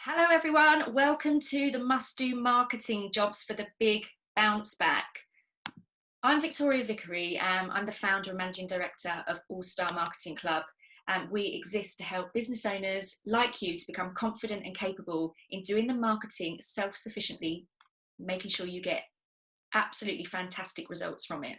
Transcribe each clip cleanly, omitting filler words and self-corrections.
Hello everyone, welcome to the must-do marketing jobs for the big bounce back. I'm Victoria Vickery, I'm the founder and managing director of All Star Marketing Club, and we exist to help business owners like you to become confident and capable in doing the marketing self-sufficiently, making sure you get absolutely fantastic results from it.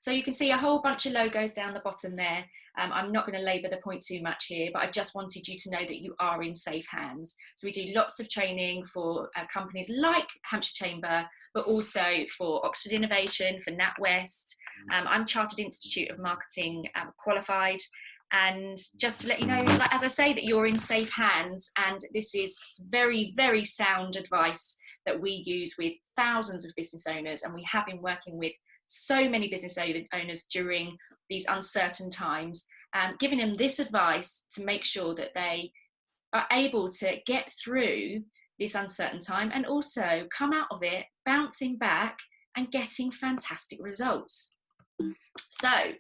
So you can see a whole bunch of logos down the bottom there. I'm not going to labour the point too much here, but I just wanted you to know that you are in safe hands. So we do lots of training for companies like Hampshire Chamber, but also for Oxford Innovation, for NatWest. I'm Chartered Institute of Marketing qualified. And just to let you know, as I say, that you're in safe hands, and this is very, very sound advice that we use with thousands of business owners, and we have been working with so many business owners during these uncertain times, giving them this advice to make sure that they are able to get through this uncertain time and also come out of it bouncing back and getting fantastic results. So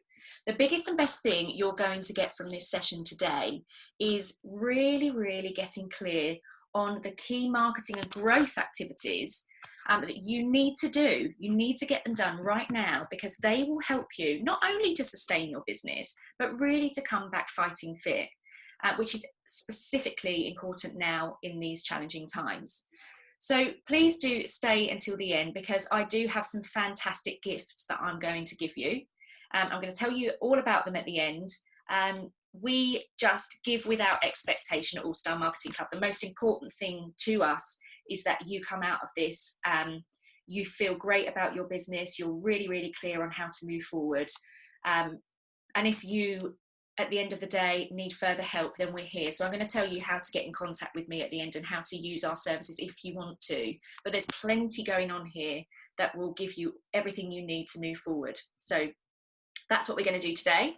the biggest and best thing you're going to get from this session today is really getting clear on the key marketing and growth activities that you need to do. You need to get them done right now, because they will help you not only to sustain your business, but really to come back fighting fit, which is specifically important now in these challenging times. So please do stay until the end, because I do have some fantastic gifts that I'm going to give you. I'm going to tell you all about them at the end. We just give without expectation at All Star Marketing Club. The most important thing to us is that you come out of this, you feel great about your business, you're really clear on how to move forward. And if you, at the end of the day, need further help, then we're here. So I'm going to tell you how to get in contact with me at the end and how to use our services if you want to. But there's plenty going on here that will give you everything you need to move forward. So that's what we're going to do today.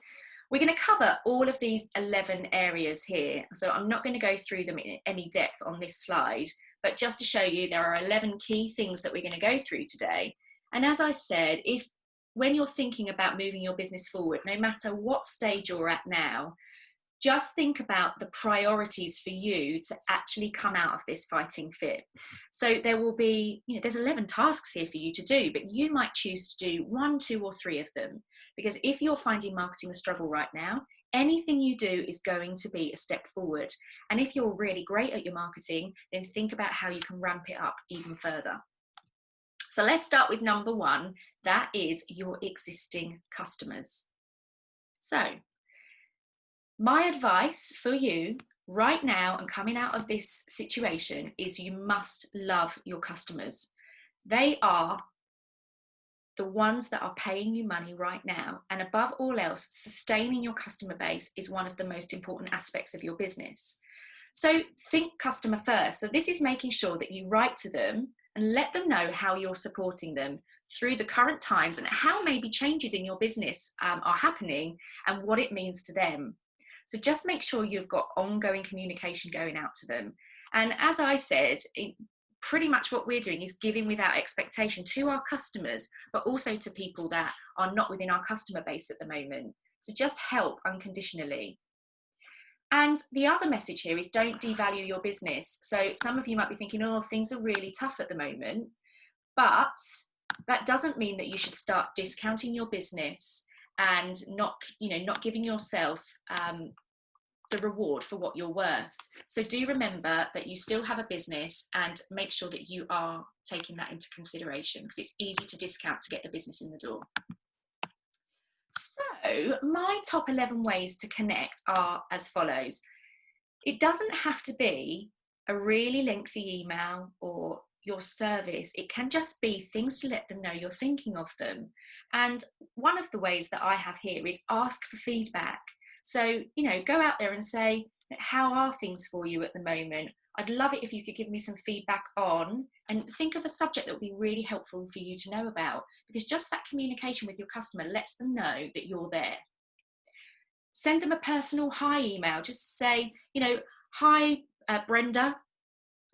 We're going to cover all of these 11 areas here. So I'm not going to go through them in any depth on this slide, but just to show you, there are 11 key things that we're going to go through today. And as I said, when you're thinking about moving your business forward, no matter what stage you're at now, just think about the priorities for you to actually come out of this fighting fit. So there will be, there's 11 tasks here for you to do, but you might choose to do 1, 2, or 3 of them. Because if you're finding marketing a struggle right now, anything you do is going to be a step forward. And if you're really great at your marketing, then think about how you can ramp it up even further. So let's start with number 1. That is your existing customers. So my advice for you right now and coming out of this situation is you must love your customers. They are the ones that are paying you money right now. And above all else, sustaining your customer base is one of the most important aspects of your business. So think customer first. So this is making sure that you write to them and let them know how you're supporting them through the current times and how maybe changes in your business are happening and what it means to them. So just make sure you've got ongoing communication going out to them. And as I said, pretty much what we're doing is giving without expectation to our customers, but also to people that are not within our customer base at the moment. So just help unconditionally. And the other message here is don't devalue your business. So some of you might be thinking, oh, things are really tough at the moment, but that doesn't mean that you should start discounting your business and not giving yourself the reward for what you're worth. So do remember that you still have a business and make sure that you are taking that into consideration, because it's easy to discount to get the business in the door. So my top 11 ways to connect are as follows. It doesn't have to be a really lengthy email or your service. It can just be things to let them know you're thinking of them. And one of the ways that I have here is ask for feedback. So, go out there and say, how are things for you at the moment? I'd love it if you could give me some feedback on, and think of a subject that would be really helpful for you to know about, because just that communication with your customer lets them know that you're there. Send them a personal hi email, just to say, hi, Brenda,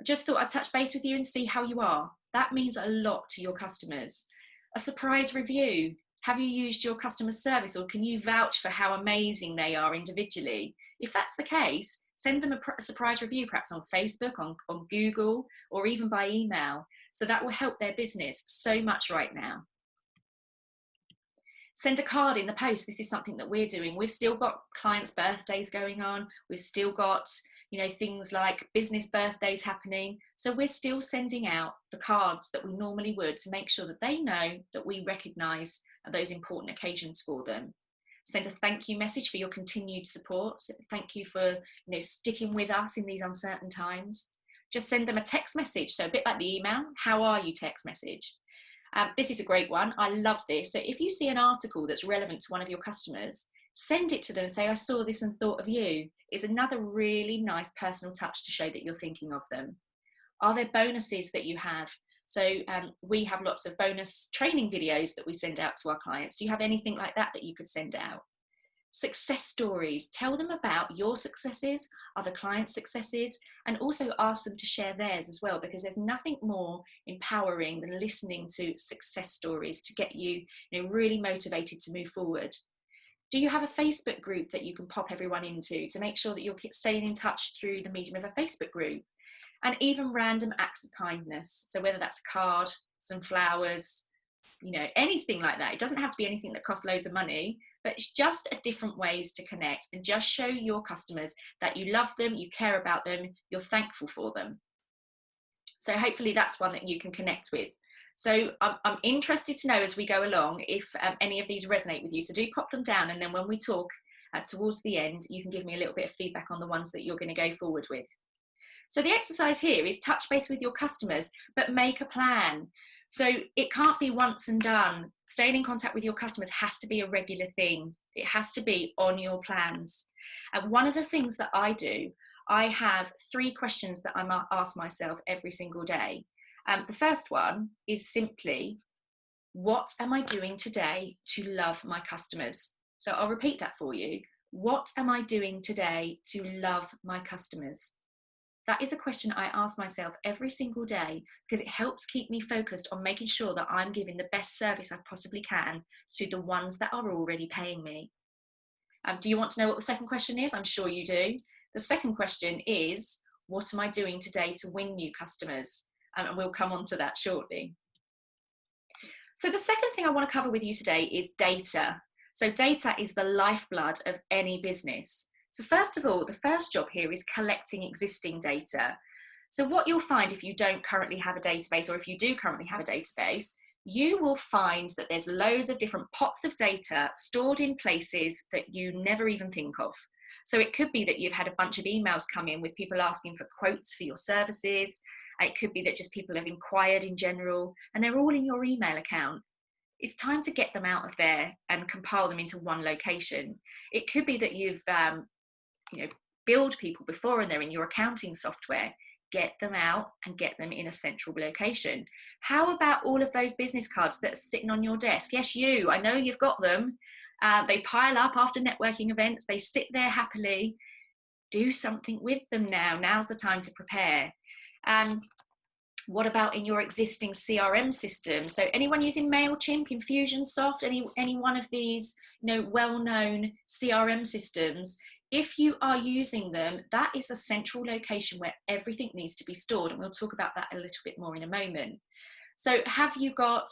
I just thought I'd touch base with you and see how you are. That means a lot to your customers. A surprise review. Have you used your customer service, or can you vouch for how amazing they are individually? If that's the case, Send them a surprise review, perhaps on Facebook, on Google, or even by email. So that will help their business so much right now. Send a card in the post. This is something that we're doing. We've still got clients' birthdays going on. We've still got, you know, things like business birthdays happening. So we're still sending out the cards that we normally would to make sure that they know that we recognise those important occasions for them. Send a thank you message for your continued support. Thank you for, you know, sticking with us in these uncertain times. Just send them a text message. So a bit like the email, how are you text message. This is a great one. I love this. So if you see an article that's relevant to one of your customers, send it to them and say, I saw this and thought of you. It's another really nice personal touch to show that you're thinking of them. Are there bonuses that you have? So we have lots of bonus training videos that we send out to our clients. Do you have anything like that that you could send out? Success stories. Tell them about your successes, other clients' successes, and also ask them to share theirs as well, because there's nothing more empowering than listening to success stories to get you, really motivated to move forward. Do you have a Facebook group that you can pop everyone into to make sure that you're staying in touch through the medium of a Facebook group? And even random acts of kindness. So whether that's a card, some flowers, anything like that. It doesn't have to be anything that costs loads of money, but it's just a different ways to connect and just show your customers that you love them, you care about them, you're thankful for them. So hopefully that's one that you can connect with. So I'm interested to know as we go along if any of these resonate with you. So do pop them down, and then when we talk towards the end, you can give me a little bit of feedback on the ones that you're going to go forward with. So the exercise here is touch base with your customers, but make a plan. So it can't be once and done. Staying in contact with your customers has to be a regular thing. It has to be on your plans. And one of the things that I do, I have 3 questions that I ask myself every single day. The first one is simply, what am I doing today to love my customers? So I'll repeat that for you. What am I doing today to love my customers? That is a question I ask myself every single day because it helps keep me focused on making sure that I'm giving the best service I possibly can to the ones that are already paying me. Do you want to know what the second question is? I'm sure you do. The second question is, what am I doing today to win new customers? And we'll come on to that shortly. So the second thing I want to cover with you today is data. So data is the lifeblood of any business. So first of all, the first job here is collecting existing data. So what you'll find if you don't currently have a database, or if you do currently have a database, you will find that there's loads of different pots of data stored in places that you never even think of. So it could be that you've had a bunch of emails come in with people asking for quotes for your services. It could be that just people have inquired in general, and they're all in your email account. It's time to get them out of there and compile them into one location. It could be that you've billed people before and they're in your accounting software. Get them out and get them in a central location. How about all of those business cards that are sitting on your desk? Yes, I know you've got them. They pile up after networking events. They sit there happily. Do something with them now. Now's the time to prepare. What about in your existing CRM system? So anyone using MailChimp, Infusionsoft, any one of these well-known CRM systems, if you are using them, that is the central location where everything needs to be stored. And we'll talk about that a little bit more in a moment. So have you got,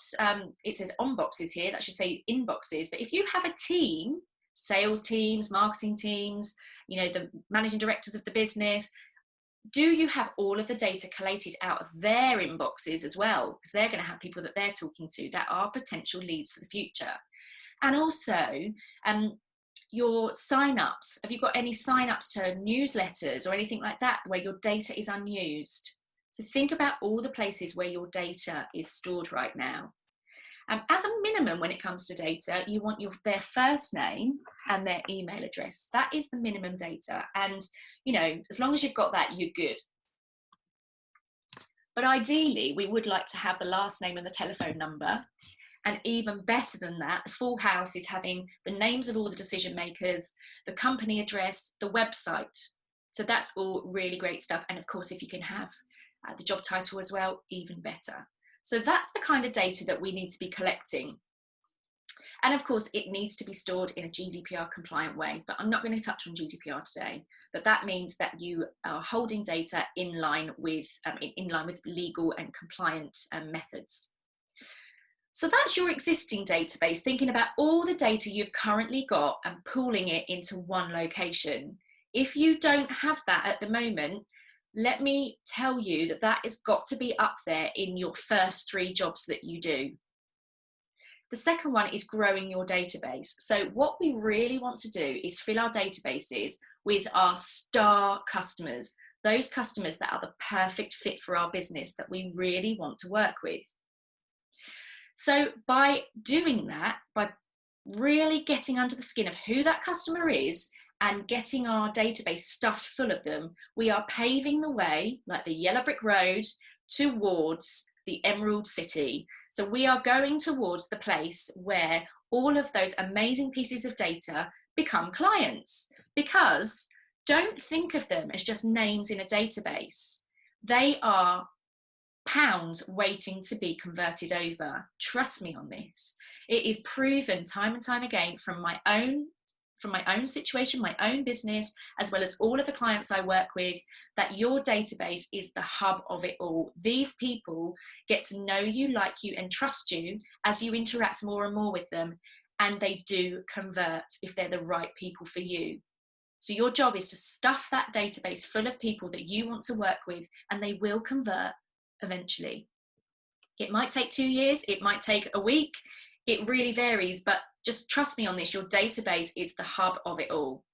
it says on boxes here, that should say inboxes. But if you have a team, sales teams, marketing teams, the managing directors of the business, do you have all of the data collated out of their inboxes as well? Because they're going to have people that they're talking to that are potential leads for the future. And also, your sign-ups. Have you got any sign-ups to newsletters or anything like that where your data is unused? So think about all the places where your data is stored right now. As a minimum, when it comes to data, you want their first name and their email address. That is the minimum data. And, as long as you've got that, you're good. But ideally, we would like to have the last name and the telephone number. And even better than that, the full house is having the names of all the decision makers, the company address, the website. So that's all really great stuff. And of course, if you can have the job title as well, even better. So that's the kind of data that we need to be collecting. And of course, it needs to be stored in a GDPR compliant way, but I'm not going to touch on GDPR today. But that means that you are holding data in line with legal and compliant methods. So that's your existing database, thinking about all the data you've currently got and pooling it into one location. If you don't have that at the moment, let me tell you that that has got to be up there in your first 3 jobs that you do. The second one is growing your database. So what we really want to do is fill our databases with our star customers, those customers that are the perfect fit for our business that we really want to work with. So by doing that, by really getting under the skin of who that customer is and getting our database stuffed full of them, we are paving the way, like the yellow brick road, towards the Emerald City. So we are going towards the place where all of those amazing pieces of data become clients. Because don't think of them as just names in a database. They are pounds waiting to be converted over. Trust me on this. It is proven time and time again from my own situation, my own business, as well as all of the clients I work with, that your database is the hub of it all. These people get to know you, like you, and trust you as you interact more and more with them, and they do convert if they're the right people for you. So your job is to stuff that database full of people that you want to work with, and they will convert eventually. It might take 2 years, it might take a week, it really varies, but just trust me on this, your database is the hub of it all.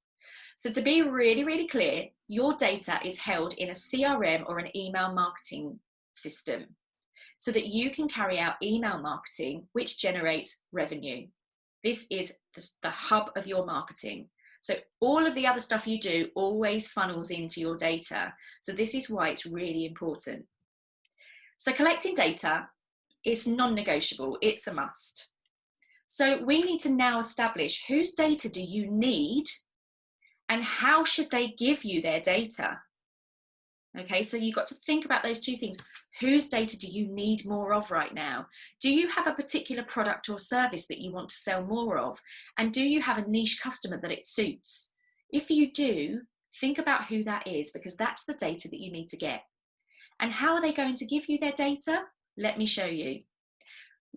So to be really, really clear, your data is held in a CRM or an email marketing system so that you can carry out email marketing, which generates revenue. This is the hub of your marketing. So all of the other stuff you do always funnels into your data. So this is why it's really important. So collecting data is non-negotiable, it's a must. So we need to now establish whose data do you need and how should they give you their data? Okay, so you've got to think about those 2 things. Whose data do you need more of right now? Do you have a particular product or service that you want to sell more of? And do you have a niche customer that it suits? If you do, think about who that is, because that's the data that you need to get. And how are they going to give you their data? Let me show you.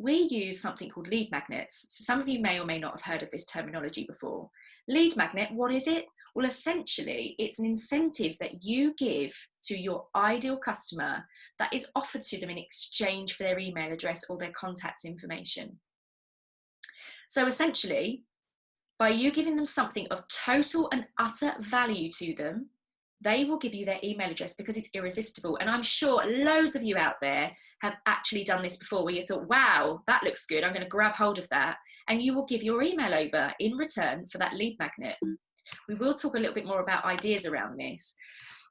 We use something called lead magnets. So some of you may or may not have heard of this terminology before. Lead magnet, what is it? Well, essentially, it's an incentive that you give to your ideal customer that is offered to them in exchange for their email address or their contact information. So essentially, by you giving them something of total and utter value to them, they will give you their email address because it's irresistible. And I'm sure loads of you out there have actually done this before, where you thought, wow, that looks good, I'm going to grab hold of that. And you will give your email over in return for that lead magnet. We will talk a little bit more about ideas around this.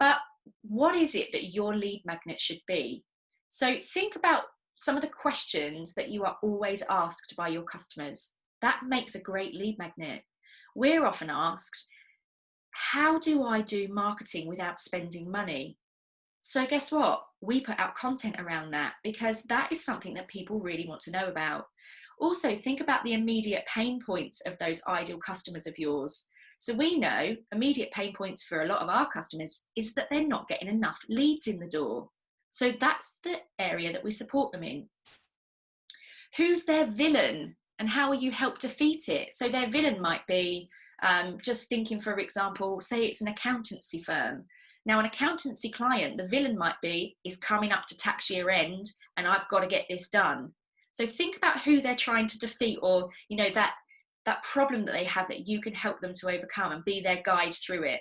But what is it that your lead magnet should be? So think about some of the questions that you are always asked by your customers. That makes a great lead magnet. We're often asked, how do I do marketing without spending money? So guess what? We put out content around that because that is something that people really want to know about. Also, think about the immediate pain points of those ideal customers of yours. So we know immediate pain points for a lot of our customers is that they're not getting enough leads in the door. So that's the area that we support them in. Who's their villain and how will you help defeat it? So their villain might be, just thinking, for example, say it's an accountancy firm. Now, an accountancy client, the villain might be, is coming up to tax year end and I've got to get this done. So think about who they're trying to defeat, or, you know, that problem that they have that you can help them to overcome and be their guide through it.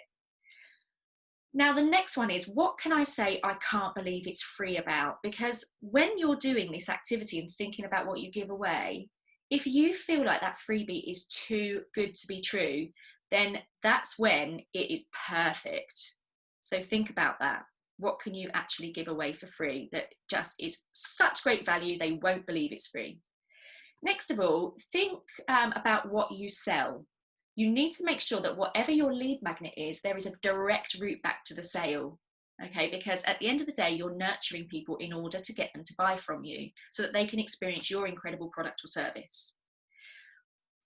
Now, the next one is, what can I say I can't believe it's free about? Because when you're doing this activity and thinking about what you give away, if you feel like that freebie is too good to be true, then that's when it is perfect. So think about that. What can you actually give away for free that just is such great value they won't believe it's free? Next of all, think about what you sell. You need to make sure that whatever your lead magnet is, there is a direct route back to the sale. Okay, because at the end of the day, you're nurturing people in order to get them to buy from you so that they can experience your incredible product or service.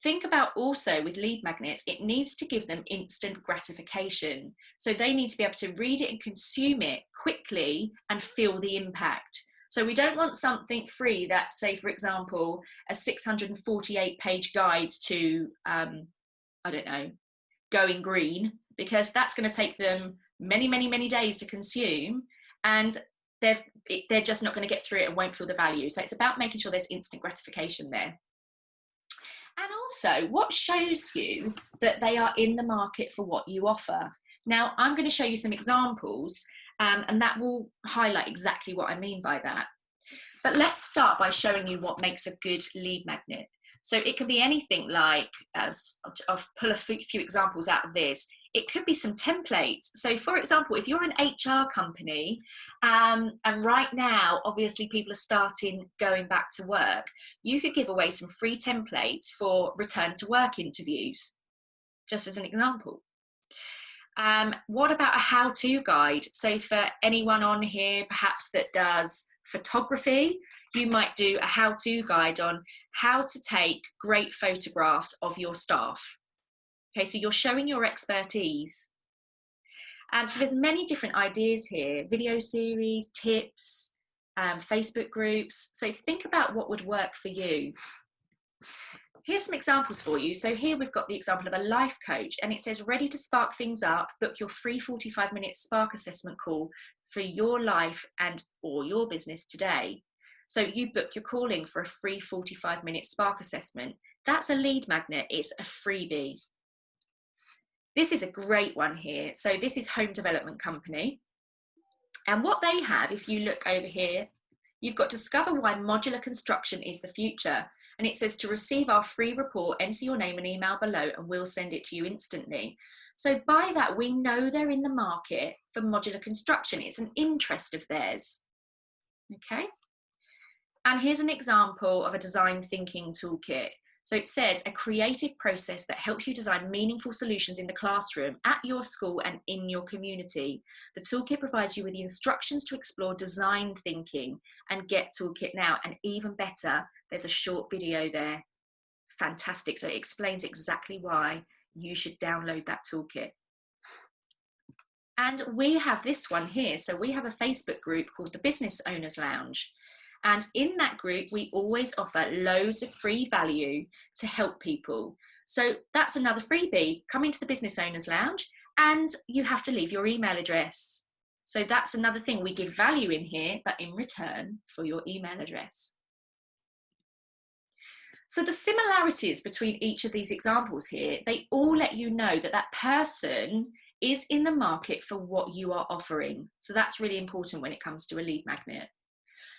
Think about also with lead magnets, it needs to give them instant gratification. So they need to be able to read it and consume it quickly and feel the impact. So we don't want something free that, say, for example, a 648-page guide to, I don't know, going green, because that's going to take them many, many, many days to consume, and they're just not going to get through it and won't feel the value. So it's about making sure there's instant gratification there. And also, what shows you that they are in the market for what you offer? Now, I'm going to show you some examples, and that will highlight exactly what I mean by that. But let's start by showing you what makes a good lead magnet. So it can be anything like, as I'll pull a few examples out of this, it could be some templates. So for example, if you're an HR company, and right now, obviously people are starting going back to work, you could give away some free templates for return to work interviews, just as an example. What about a how-to guide? So for anyone on here, perhaps that does photography, you might do a how-to guide on how to take great photographs of your staff. Okay, so you're showing your expertise. And so there's many different ideas here, video series, tips, Facebook groups. So think about what would work for you. Here's some examples for you. So here we've got the example of a life coach, and it says, ready to spark things up, book your free 45-minute spark assessment call for your life and or your business today. So you book your calling for a free 45-minute spark assessment. That's a lead magnet, it's a freebie. This is a great one here. So this is Home Development Company. And what they have, if you look over here, you've got discover why modular construction is the future. And it says to receive our free report, enter your name and email below and we'll send it to you instantly. So by that, we know they're in the market for modular construction. It's an interest of theirs. Okay. And here's an example of a design thinking toolkit. So it says a creative process that helps you design meaningful solutions in the classroom, at your school and in your community. The toolkit provides you with the instructions to explore design thinking and get toolkit now. And even better, there's a short video there. Fantastic. So it explains exactly why you should download that toolkit. And we have this one here. So we have a Facebook group called the Business Owners Lounge. And in that group, we always offer loads of free value to help people. So that's another freebie. Come into the Business Owners Lounge and you have to leave your email address. So that's another thing. We give value in here, but in return for your email address. So the similarities between each of these examples here, they all let you know that that person is in the market for what you are offering. So that's really important when it comes to a lead magnet.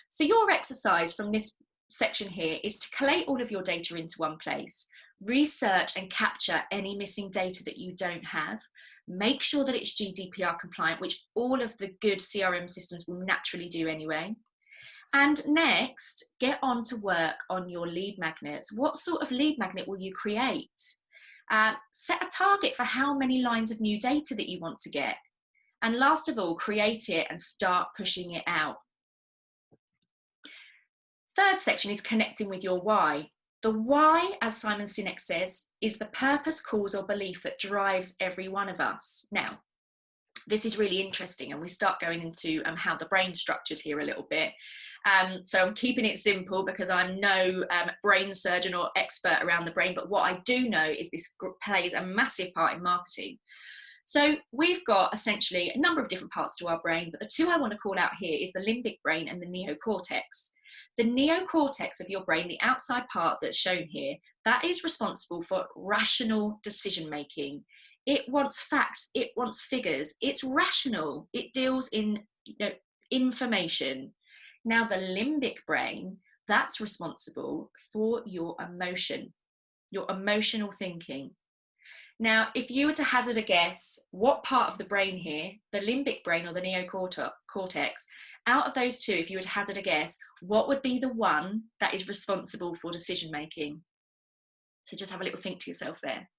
So your exercise from this section here is to collate all of your data into one place, research and capture any missing data that you don't have, make sure that it's GDPR compliant, which all of the good CRM systems will naturally do anyway. And next, get on to work on your lead magnets. What sort of lead magnet will you create? Set a target for how many lines of new data that you want to get. And last of all, create it and start pushing it out. Third section is connecting with your why. The why, as Simon Sinek says, is the purpose, cause or belief that drives every one of us. Now, this is really interesting and we start going into how the brain's structured here a little bit. So I'm keeping it simple because I'm no brain surgeon or expert around the brain, but what I do know is this plays a massive part in marketing. So we've got essentially a number of different parts to our brain, but the two I want to call out here is the limbic brain and the neocortex. The neocortex of your brain, the outside part that's shown here, that is responsible for rational decision making. It wants facts, it wants figures, it's rational, it deals in information. Now the limbic brain, that's responsible for your emotion, your emotional thinking. Now, if you were to hazard a guess, what part of the brain here, the limbic brain or the neocortex, out of those two, if you were to hazard a guess, what would be the one that is responsible for decision making? So just have a little think to yourself there.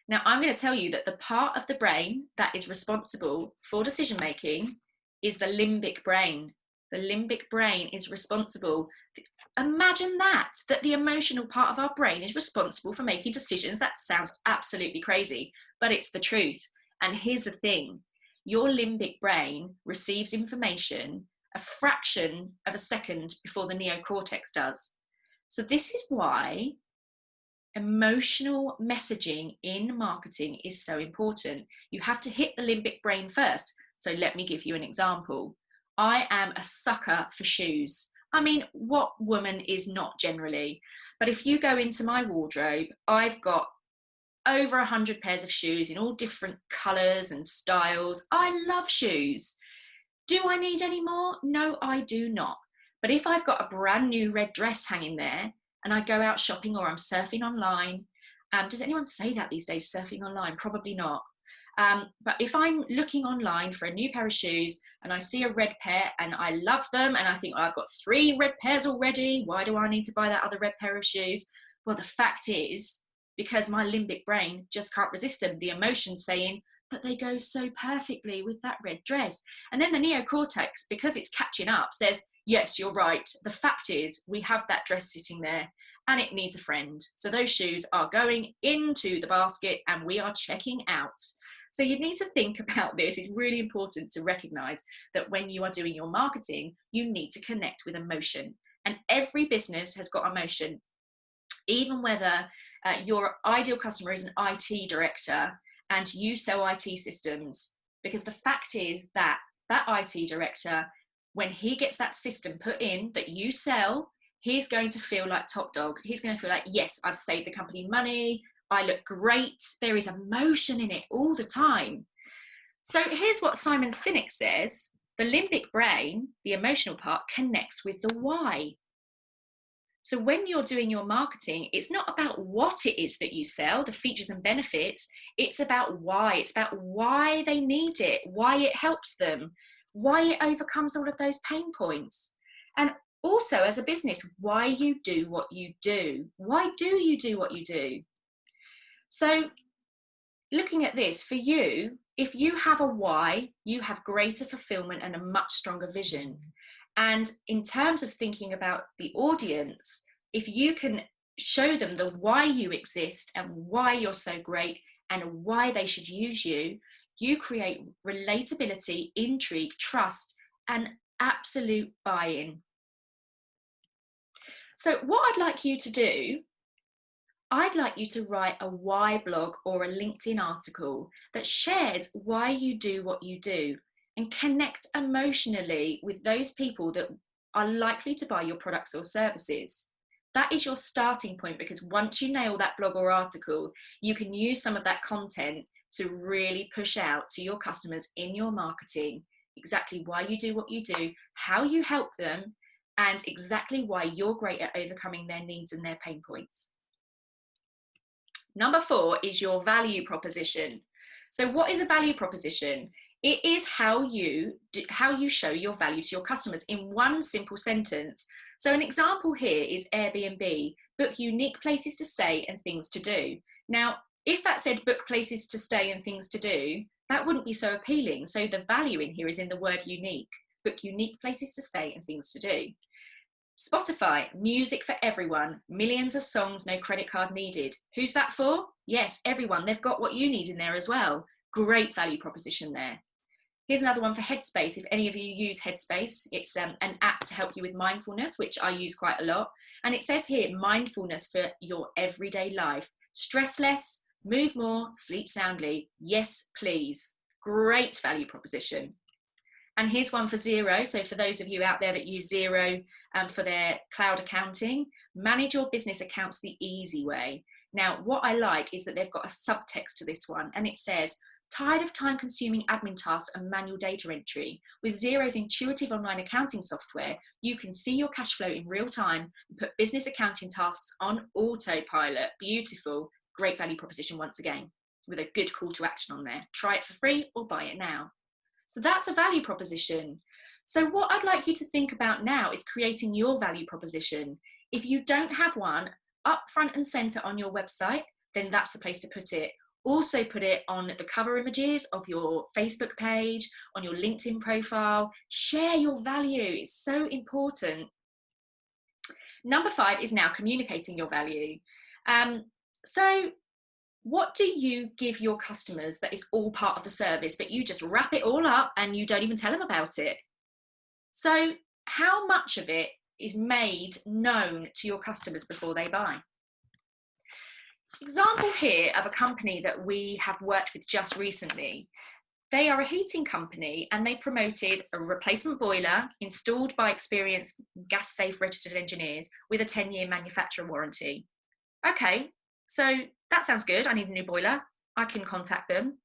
Now, I'm going to tell you that the part of the brain that is responsible for decision making is the limbic brain. The limbic brain is responsible Imagine that the emotional part of our brain is responsible for making decisions. That sounds absolutely crazy, but it's the truth. And here's the thing, your limbic brain receives information a fraction of a second before the neocortex does. So this is why emotional messaging in marketing is so important. You have to hit the limbic brain first. So let me give you an example. I am a sucker for shoes. I mean, what woman is not generally? But if you go into my wardrobe, I've got over 100 pairs of shoes in all different colours and styles. I love shoes. Do I need any more? No, I do not. But if I've got a brand new red dress hanging there and I go out shopping or I'm surfing online, does anyone say that these days, surfing online? Probably not. But if I'm looking online for a new pair of shoes and I see a red pair and I love them and I think, well, I've got 3 red pairs already, why do I need to buy that other red pair of shoes? Well, the fact is, because my limbic brain just can't resist them, the emotion saying, but they go so perfectly with that red dress. And then the neocortex, because it's catching up, says, yes, you're right. The fact is, we have that dress sitting there and it needs a friend. So those shoes are going into the basket and we are checking out. So you need to think about this. It's really important to recognize that when you are doing your marketing, you need to connect with emotion. And every business has got emotion, even whether your ideal customer is an IT director and you sell IT systems, because the fact is that that IT director, when he gets that system put in that you sell, he's going to feel like top dog. He's going to feel like, yes, I've saved the company money. I look great. There is emotion in it all the time. So here's what Simon Sinek says. The limbic brain, the emotional part, connects with the why. So when you're doing your marketing, it's not about what it is that you sell, the features and benefits. It's about why. It's about why they need it, why it helps them, why it overcomes all of those pain points. And also as a business, why you do what you do. Why do you do what you do? So looking at this, for you, if you have a why, you have greater fulfillment and a much stronger vision. And in terms of thinking about the audience, if you can show them the why you exist and why you're so great and why they should use you, you create relatability, intrigue, trust, and absolute buy-in. So what I'd like you to do, I'd like you to write a why blog or a LinkedIn article that shares why you do what you do and connect emotionally with those people that are likely to buy your products or services. That is your starting point, because once you nail that blog or article, you can use some of that content to really push out to your customers in your marketing exactly why you do what you do, how you help them, and exactly why you're great at overcoming their needs and their pain points. Number 4 is your value proposition. So what is a value proposition? It is how you show your value to your customers in one simple sentence. So an example here is Airbnb, book unique places to stay and things to do. Now, if that said book places to stay and things to do, that wouldn't be so appealing. So the value in here is in the word unique, book unique places to stay and things to do. Spotify, music for everyone, millions of songs, no credit card needed. Who's that for? Yes, everyone. They've got what you need in there as well. Great value proposition there. Here's another one for Headspace. If any of you use Headspace, it's an app to help you with mindfulness, which I use quite a lot. And it says here, mindfulness for your everyday life. Stress less, move more, sleep soundly. Yes, please. Great value proposition. And here's one for Xero. So for those of you out there that use Xero for their cloud accounting, manage your business accounts the easy way. Now, what I like is that they've got a subtext to this one, and it says, tired of time-consuming admin tasks and manual data entry? With Xero's intuitive online accounting software, you can see your cash flow in real time and put business accounting tasks on autopilot. Beautiful. Great value proposition once again, with a good call to action on there. Try it for free or buy it now. So that's a value proposition. So what I'd like you to think about now is creating your value proposition. If you don't have one up front and center on your website, then that's the place to put it. Also put it on the cover images of your Facebook page, on your LinkedIn profile. Share your value. It's so important. Number 5 is now communicating your value. So what do you give your customers that is all part of the service, but you just wrap it all up and you don't even tell them about it? So how much of it is made known to your customers before they buy? Example here of a company that we have worked with just recently. They are a heating company and they promoted a replacement boiler installed by experienced gas safe registered engineers with a 10-year manufacturer warranty. Okay, so that sounds good. I need a new boiler. I can contact them.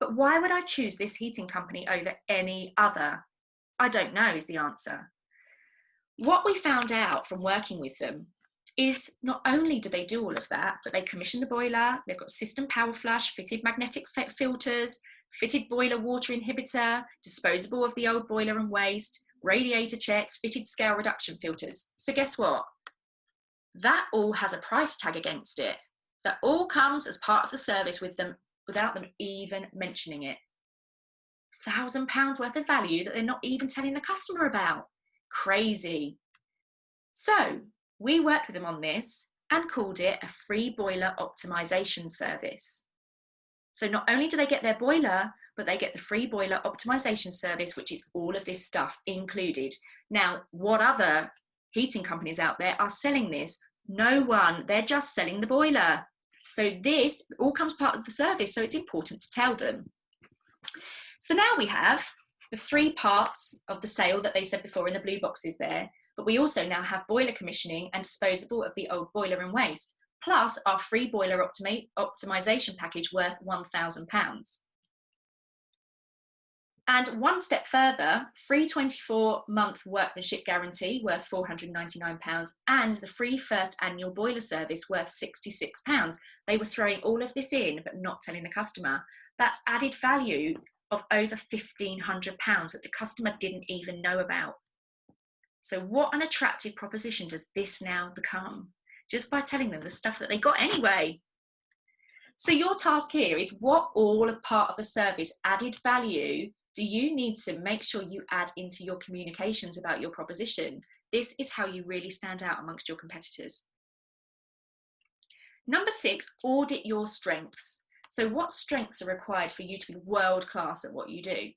But why would I choose this heating company over any other? I don't know is the answer. What we found out from working with them is not only do they do all of that, but they commission the boiler, they've got system power flush, fitted magnetic filters, fitted boiler water inhibitor, disposable of the old boiler and waste, radiator checks, fitted scale reduction filters. So guess what? That all has a price tag against it. That all comes as part of the service with them without them even mentioning it. £1,000 worth of value that they're not even telling the customer about. Crazy. So we worked with them on this and called it a free boiler optimization service. So not only do they get their boiler, but they get the free boiler optimization service, which is all of this stuff included. Now, what other heating companies out there are selling this? No one, they're just selling the boiler. So this all comes part of the service, so it's important to tell them. So now we have the 3 parts of the sale that they said before in the blue boxes there, but we also now have boiler commissioning and disposable of the old boiler and waste, plus our free boiler optimization package worth £1,000. And one step further, free 24-month workmanship guarantee worth £499 and the free first annual boiler service worth £66. They were throwing all of this in, but not telling the customer. That's added value of over £1,500 that the customer didn't even know about. So what an attractive proposition does this now become? Just by telling them the stuff that they got anyway. So your task here is what all of part of the service added value do you need to make sure you add into your communications about your proposition? This is how you really stand out amongst your competitors. Number 6, audit your strengths. So what strengths are required for you to be world class at what you do?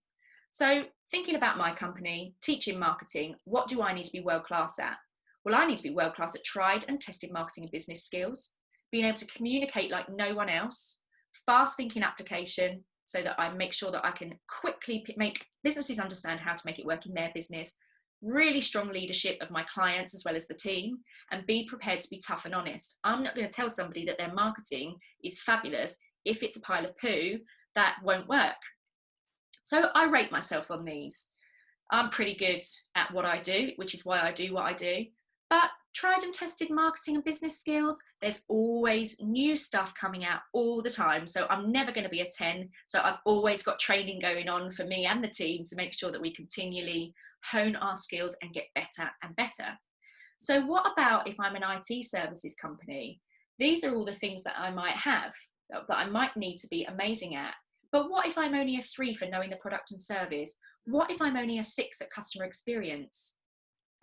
So thinking about my company, teaching marketing, what do I need to be world class at? Well, I need to be world class at tried and tested marketing and business skills, being able to communicate like no one else, fast thinking application, so that I make sure that I can quickly make businesses understand how to make it work in their business, really strong leadership of my clients as well as the team, and be prepared to be tough and honest. I'm not going to tell somebody that their marketing is fabulous if it's a pile of poo. That won't work. So I rate myself on these. I'm pretty good at what I do, which is why I do what I do. But tried and tested marketing and business skills, there's always new stuff coming out all the time. So I'm never going to be a 10. So I've always got training going on for me and the team to make sure that we continually hone our skills and get better and better. So what about if I'm an IT services company? These are all the things that I might have, that I might need to be amazing at. But what if I'm only a 3 for knowing the product and service? What if I'm only a 6 at customer experience?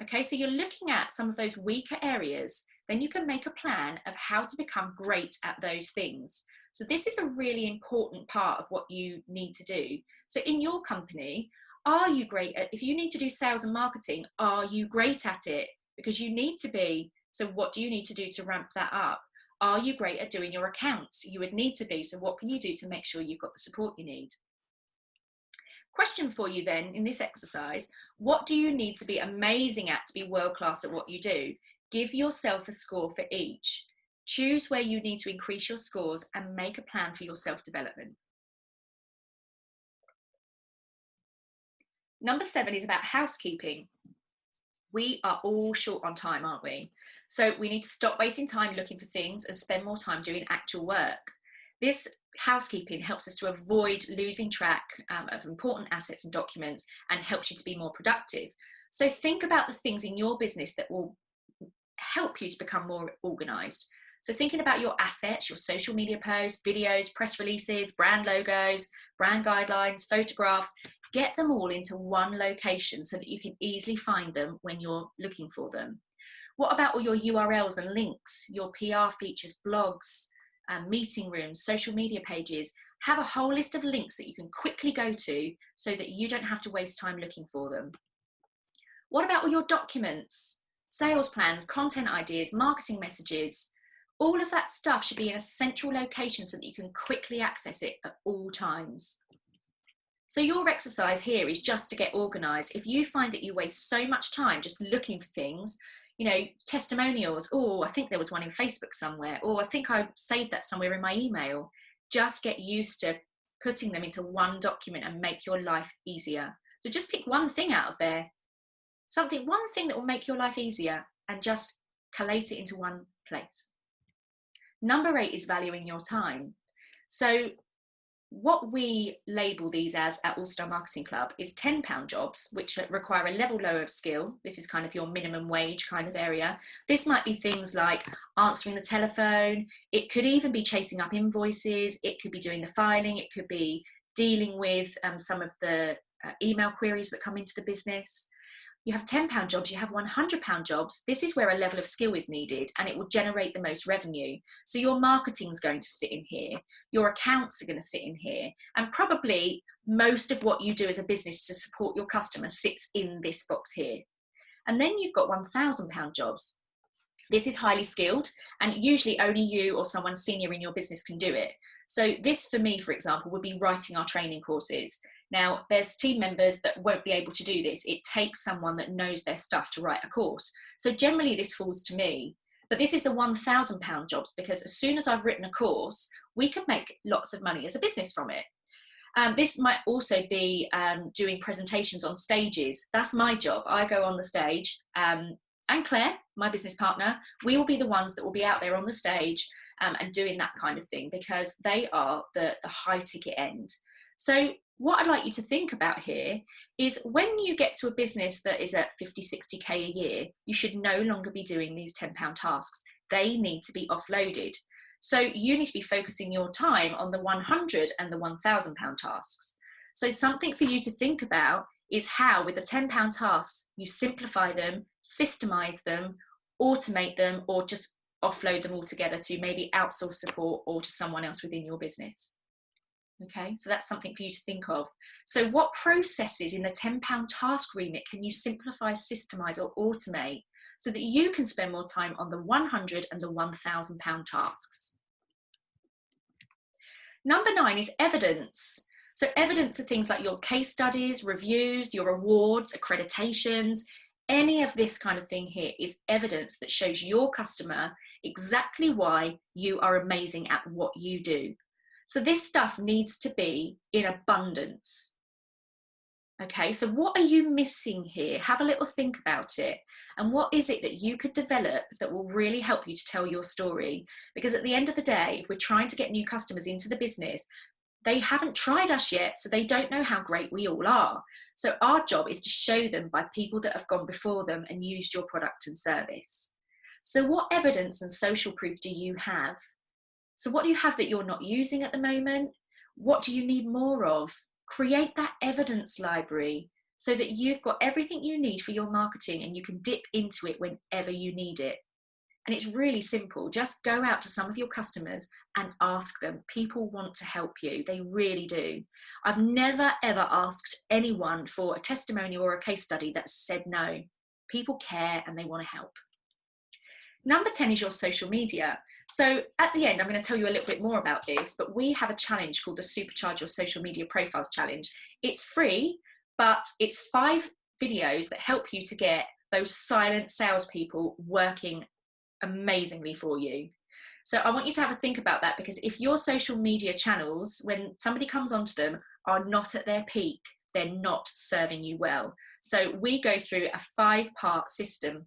Okay, so you're looking at some of those weaker areas, then you can make a plan of how to become great at those things. So this is a really important part of what you need to do. So in your company, are you great at, if you need to do sales and marketing, are you great at it? Because you need to be. So what do you need to do to ramp that up? Are you great at doing your accounts? You would need to be. So what can you do to make sure you've got the support you need? Question for you then in this exercise, what do you need to be amazing at to be world class at what you do? Give yourself a score for each. Choose where you need to increase your scores and make a plan for your self-development. Number 7 is about housekeeping. We are all short on time, aren't we? So we need to stop wasting time looking for things and spend more time doing actual work. This housekeeping helps us to avoid losing track of important assets and documents and helps you to be more productive. So think about the things in your business that will help you to become more organized. So thinking about your assets, your social media posts, videos, press releases, brand logos, brand guidelines, photographs, get them all into one location so that you can easily find them when you're looking for them. What about all your URLs and links, your PR features, blogs, meeting rooms, social media pages? Have a whole list of links that you can quickly go to so that you don't have to waste time looking for them. What about all your documents, sales plans, content ideas, marketing messages? All of that stuff should be in a central location so that you can quickly access it at all times. So your exercise here is just to get organized. If you find that you waste so much time just looking for things, you know, testimonials, oh, I think there was one in Facebook somewhere, or I think I saved that somewhere in my email. Just get used to putting them into one document and make your life easier. So just pick one thing out of there, one thing that will make your life easier, and just collate it into one place. Number 8 is valuing your time. So what we label these as at All Star Marketing Club is £10 jobs, which require a level lower of skill. This is kind of your minimum wage kind of area. This might be things like answering the telephone. It could even be chasing up invoices. It could be doing the filing. It could be dealing with some of the email queries that come into the business. You have £10 jobs, you have £100 jobs. This is where a level of skill is needed and it will generate the most revenue. So your marketing is going to sit in here, your accounts are going to sit in here, and probably most of what you do as a business to support your customers sits in this box here. And then you've got £1,000 jobs. This is highly skilled and usually only you or someone senior in your business can do it. So this for me, for example, would be writing our training courses. Now, there's team members that won't be able to do this. It takes someone that knows their stuff to write a course. So generally this falls to me. But this is the £1,000 jobs, because as soon as I've written a course, we can make lots of money as a business from it. This might also be doing presentations on stages. That's my job. I go on the stage, and Claire, my business partner, we will be the ones that will be out there on the stage and doing that kind of thing, because they are the high ticket end. So what I'd like you to think about here is when you get to a business that is at 50, 60K a year, you should no longer be doing these £10 tasks. They need to be offloaded. So you need to be focusing your time on the 100 and the £1,000 tasks. So something for you to think about is how, with the £10 tasks, you simplify them, systemize them, automate them, or just offload them all together to maybe outsource support or to someone else within your business. Okay, so that's something for you to think of. So what processes in the £10 task remit can you simplify, systemize, or automate so that you can spend more time on the 100 and the £1,000 tasks? Number 9 is evidence. So evidence are things like your case studies, reviews, your awards, accreditations. Any of this kind of thing here is evidence that shows your customer exactly why you are amazing at what you do. So this stuff needs to be in abundance. Okay, so what are you missing here? Have a little think about it. And what is it that you could develop that will really help you to tell your story? Because at the end of the day, if we're trying to get new customers into the business, they haven't tried us yet, so they don't know how great we all are. So our job is to show them by people that have gone before them and used your product and service. So what evidence and social proof do you have? So what do you have that you're not using at the moment? What do you need more of? Create that evidence library so that you've got everything you need for your marketing and you can dip into it whenever you need it. And it's really simple. Just go out to some of your customers and ask them. People want to help you. They really do. I've never, ever asked anyone for a testimonial or a case study that said no. People care and they want to help. Number 10 is your social media. So at the end, I'm going to tell you a little bit more about this, but we have a challenge called the Supercharge Your Social Media Profiles Challenge. It's free, but it's 5 videos that help you to get those silent salespeople working amazingly for you. So I want you to have a think about that, because if your social media channels, when somebody comes onto them, are not at their peak, they're not serving you well. So we go through a 5-part system,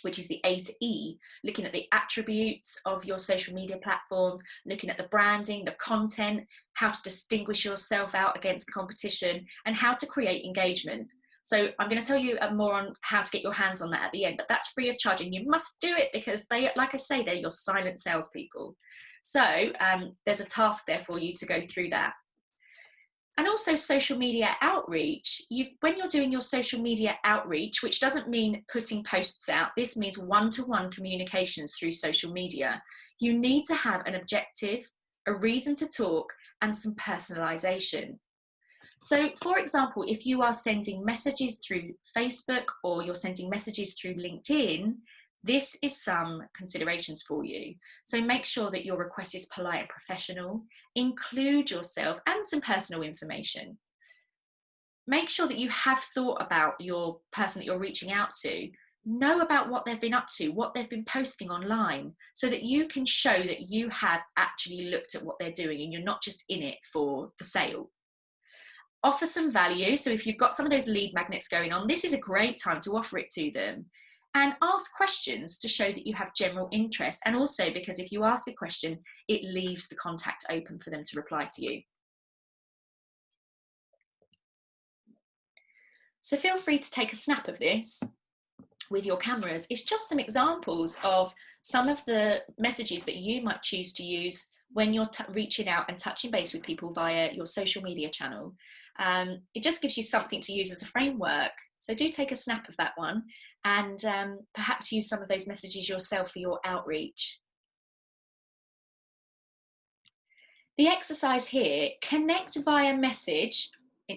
which is the A to E, looking at the attributes of your social media platforms, looking at the branding, the content, how to distinguish yourself out against the competition, and how to create engagement. So I'm going to tell you more on how to get your hands on that at the end, but that's free of charge, and you must do it because they, like I say, they're your silent salespeople. So there's a task there for you to go through that. And also social media outreach. When you're doing your social media outreach, which doesn't mean putting posts out, this means one-to-one communications through social media. You need to have an objective, a reason to talk, and some personalization. So for example, if you are sending messages through Facebook or you're sending messages through LinkedIn, this is some considerations for you. So make sure that your request is polite and professional. Include yourself and some personal information. Make sure that you have thought about your person that you're reaching out to. Know about what they've been up to, what they've been posting online, so that you can show that you have actually looked at what they're doing and you're not just in it for the sale. Offer some value. So if you've got some of those lead magnets going on, this is a great time to offer it to them. And ask questions to show that you have general interest. And also because if you ask a question, it leaves the contact open for them to reply to you. So feel free to take a snap of this with your cameras. It's just some examples of some of the messages that you might choose to use when you're reaching out and touching base with people via your social media channel. It just gives you something to use as a framework. So do take a snap of that one and perhaps use some of those messages yourself for your outreach. The exercise here, connect via message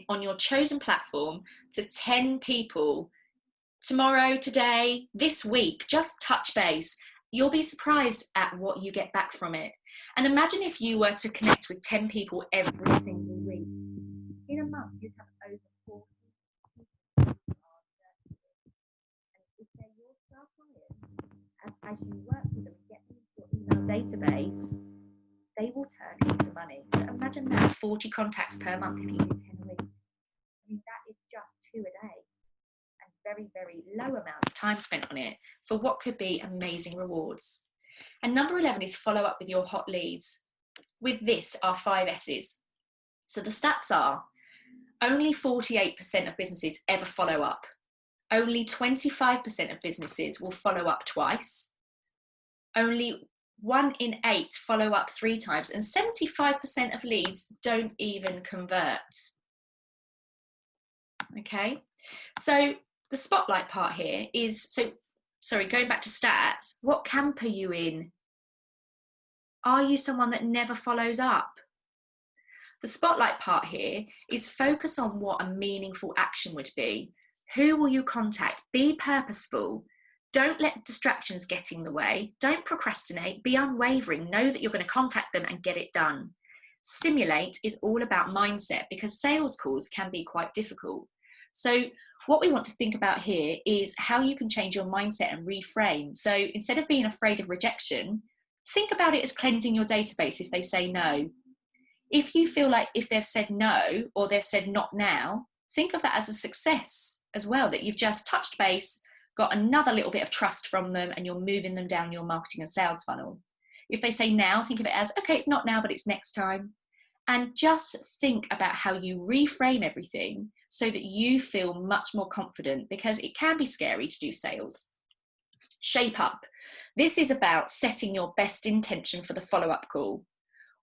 on your chosen platform to 10 people tomorrow, today, this week. Just touch base. You'll be surprised at what you get back from it. And imagine if you were to connect with 10 people every single week. In a month, you'd have over 40 people. And if they're your star clients, as you work with them and get them into your email database, they will turn into money. So imagine that, 40 contacts per month if you do 10 a week. I mean, that is just 2 a day. And very, very low amount of time spent on it for what could be amazing rewards. And number 11 is follow up with your hot leads. With this are 5 S's. So the stats are only 48% of businesses ever follow up. Only 25% of businesses will follow up twice. Only 1 in 8 follow up 3 times, and 75% of leads don't even convert. Okay, so the spotlight part here is, going back to stats, what camp are you in? Are you someone that never follows up? The spotlight part here is focus on what a meaningful action would be. Who will you contact? Be purposeful. Don't let distractions get in the way. Don't procrastinate. Be unwavering. Know that you're going to contact them and get it done. Simulate is all about mindset, because sales calls can be quite difficult. So what we want to think about here is how you can change your mindset and reframe. So instead of being afraid of rejection, think about it as cleansing your database if they say no. If you feel like if they've said no or they've said not now, think of that as a success as well, that you've just touched base, got another little bit of trust from them, and you're moving them down your marketing and sales funnel. If they say now, think of it as, okay, it's not now, but it's next time. And just think about how you reframe everything so that you feel much more confident, because it can be scary to do sales. Shape up. This is about setting your best intention for the follow-up call.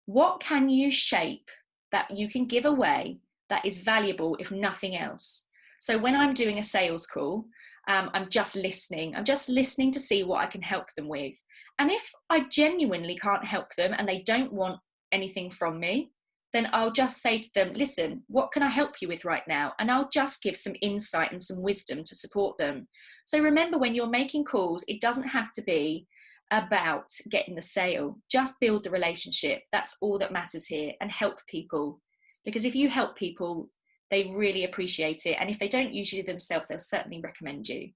What can you shape that you can give away that is valuable, if nothing else? So when I'm doing a sales call, I'm just listening. I'm just listening to see what I can help them with. And if I genuinely can't help them and they don't want anything from me, then I'll just say to them, listen, what can I help you with right now? And I'll just give some insight and some wisdom to support them. So remember, when you're making calls, it doesn't have to be about getting the sale. Just build the relationship. That's all that matters here, and help people. Because if you help people, they really appreciate it. And if they don't use you themselves, they'll certainly recommend you.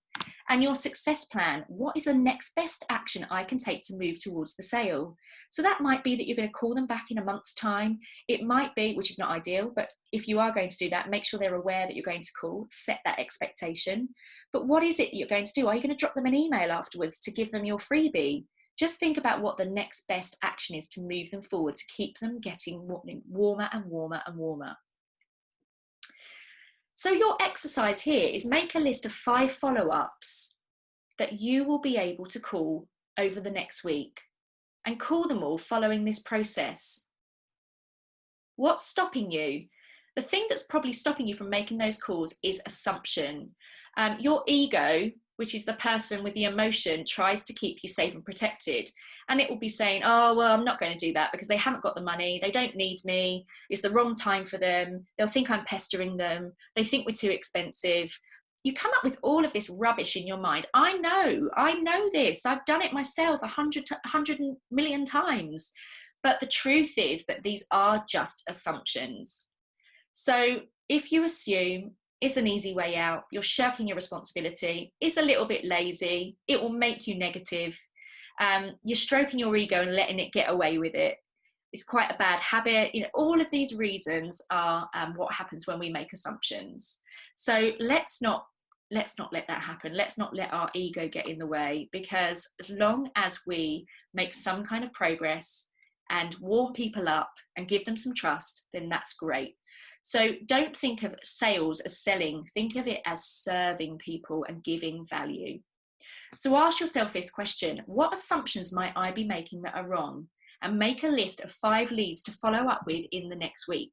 And your success plan. What is the next best action I can take to move towards the sale? So that might be that you're going to call them back in a month's time. It might be, which is not ideal, but if you are going to do that, make sure they're aware that you're going to call, set that expectation. But what is it you're going to do? Are you going to drop them an email afterwards to give them your freebie? Just think about what the next best action is to move them forward, to keep them getting warmer and warmer and warmer. So your exercise here is make a list of 5 follow-ups that you will be able to call over the next week, and call them all following this process. What's stopping you? The thing that's probably stopping you from making those calls is assumption. Your ego, which is the person with the emotion, tries to keep you safe and protected. And it will be saying, oh, well, I'm not going to do that because they haven't got the money. They don't need me. It's the wrong time for them. They'll think I'm pestering them. They think we're too expensive. You come up with all of this rubbish in your mind. I know this. I've done it myself 100 million times. But the truth is that these are just assumptions. So if you assume it's an easy way out, you're shirking your responsibility, it's a little bit lazy, it will make you negative, you're stroking your ego and letting it get away with it, it's quite a bad habit. All of these reasons are what happens when we make assumptions. So let's not let that happen. Let's not let our ego get in the way, because as long as we make some kind of progress and warm people up and give them some trust, then that's great. So don't think of sales as selling, think of it as serving people and giving value. So ask yourself this question: what assumptions might I be making that are wrong? And make a list of 5 leads to follow up with in the next week.